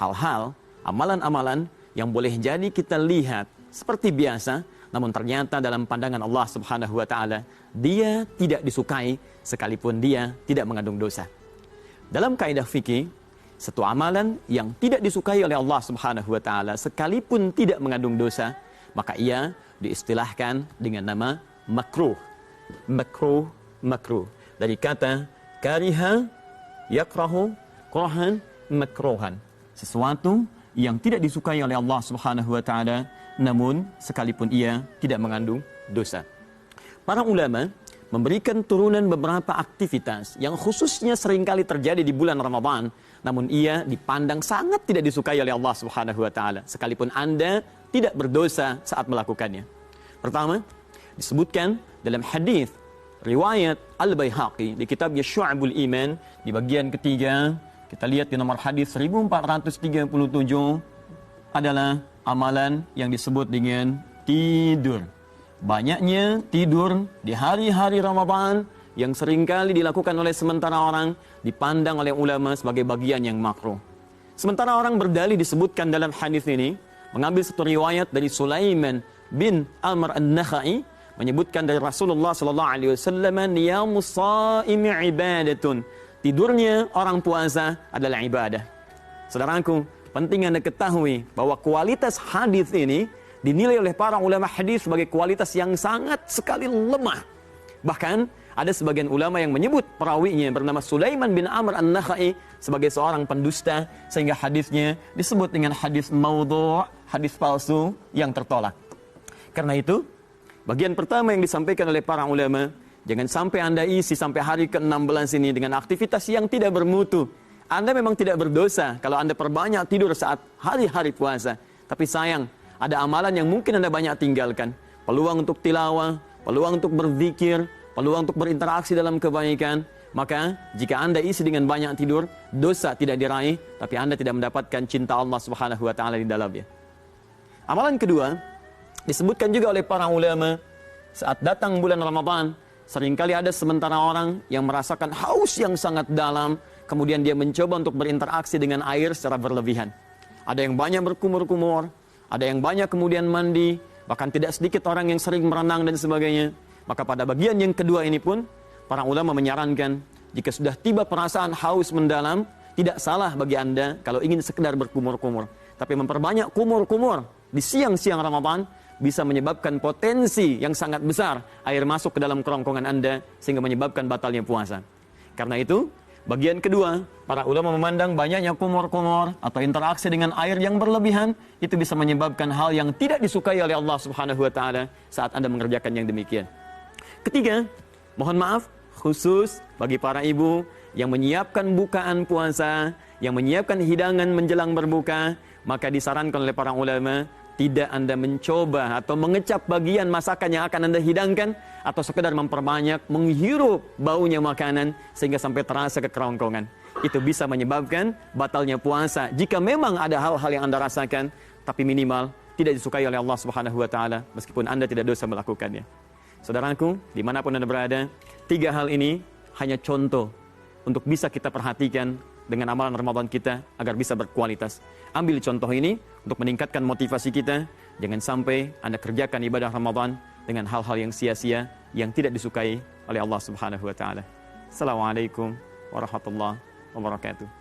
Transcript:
hal-hal, amalan-amalan yang boleh jadi kita lihat seperti biasa, namun ternyata dalam pandangan Allah Subhanahu wa taala dia tidak disukai sekalipun dia tidak mengandung dosa. Dalam kaidah fikih, satu amalan yang tidak disukai oleh Allah Subhanahu wa taala sekalipun tidak mengandung dosa, maka ia diistilahkan dengan nama makruh. Makruh. Dari kata kariha, yakrahu, kurahan, makruhan. Sesuatu yang tidak disukai oleh Allah Subhanahu wa taala, namun sekalipun ia tidak mengandung dosa. Para ulama memberikan turunan beberapa aktivitas yang khususnya seringkali terjadi di bulan Ramadan, namun ia dipandang sangat tidak disukai oleh Allah Subhanahu wa taala sekalipun Anda tidak berdosa saat melakukannya. Pertama, disebutkan dalam hadis riwayat Al-Baihaqi di kitabnya Syu'abul Iman di bagian ketiga, kita lihat di nomor hadis 1437 adalah amalan yang disebut dengan tidur. Banyaknya tidur di hari-hari Ramadan yang seringkali dilakukan oleh sementara orang dipandang oleh ulama sebagai bagian yang makruh. Sementara orang berdalih disebutkan dalam hadis ini mengambil satu riwayat dari Sulaiman bin Amr an-Nakhai menyebutkan dari Rasulullah sallallahu alaihi wasallam, niyamus shaimi ibadatun. Tidurnya orang puasa adalah ibadah. Saudaraku, penting Anda ketahui bahwa kualitas hadis ini dinilai oleh para ulama hadis sebagai kualitas yang sangat sekali lemah. Bahkan ada sebagian ulama yang menyebut perawinya bernama Sulaiman bin Amr an-Nakhai sebagai seorang pendusta, sehingga hadisnya disebut dengan hadis maudhu', hadis palsu yang tertolak. Karena itu, bagian pertama yang disampaikan oleh para ulama, jangan sampai Anda isi sampai hari ke-16 ini dengan aktivitas yang tidak bermutu. Anda memang tidak berdosa kalau Anda perbanyak tidur saat hari-hari puasa. Tapi sayang, ada amalan yang mungkin Anda banyak tinggalkan. Peluang untuk tilawah, peluang untuk berzikir, peluang untuk berinteraksi dalam kebaikan. Maka jika Anda isi dengan banyak tidur, dosa tidak diraih, tapi Anda tidak mendapatkan cinta Allah Subhanahu wa taala di dalamnya. Amalan kedua disebutkan juga oleh para ulama, saat datang bulan Ramadan, seringkali ada sementara orang yang merasakan haus yang sangat dalam, kemudian dia mencoba untuk berinteraksi dengan air secara berlebihan. Ada yang banyak berkumur-kumur, ada yang banyak kemudian mandi, bahkan tidak sedikit orang yang sering berenang dan sebagainya. Maka pada bagian yang kedua ini pun, para ulama menyarankan, jika sudah tiba perasaan haus mendalam, tidak salah bagi Anda kalau ingin sekedar berkumur-kumur. Tapi memperbanyak kumur-kumur di siang-siang Ramadan bisa menyebabkan potensi yang sangat besar air masuk ke dalam kerongkongan Anda sehingga menyebabkan batalnya puasa. Karena itu, bagian kedua, para ulama memandang banyaknya kumur-kumur atau interaksi dengan air yang berlebihan itu bisa menyebabkan hal yang tidak disukai oleh Allah Subhanahu wa taala saat Anda mengerjakan yang demikian. Ketiga, mohon maaf khusus bagi para ibu yang menyiapkan bukaan puasa, yang menyiapkan hidangan menjelang berbuka, maka disarankan oleh para ulama tidak Anda mencoba atau mengecap bagian masakan yang akan Anda hidangkan atau sekedar memperbanyak menghirup baunya makanan sehingga sampai terasa ke kerongkongan. Itu bisa menyebabkan batalnya puasa jika memang ada hal-hal yang Anda rasakan, tapi minimal tidak disukai oleh Allah Subhanahu wa taala meskipun Anda tidak dosa melakukannya. Saudaraku, dimanapun Anda berada, tiga hal ini hanya contoh untuk bisa kita perhatikan dengan amalan Ramadan kita agar bisa berkualitas. Ambil contoh ini untuk meningkatkan motivasi kita. Jangan sampai Anda kerjakan ibadah Ramadan dengan hal-hal yang sia-sia yang tidak disukai oleh Allah Subhanahu wa taala. Assalamualaikum warahmatullahi wabarakatuh.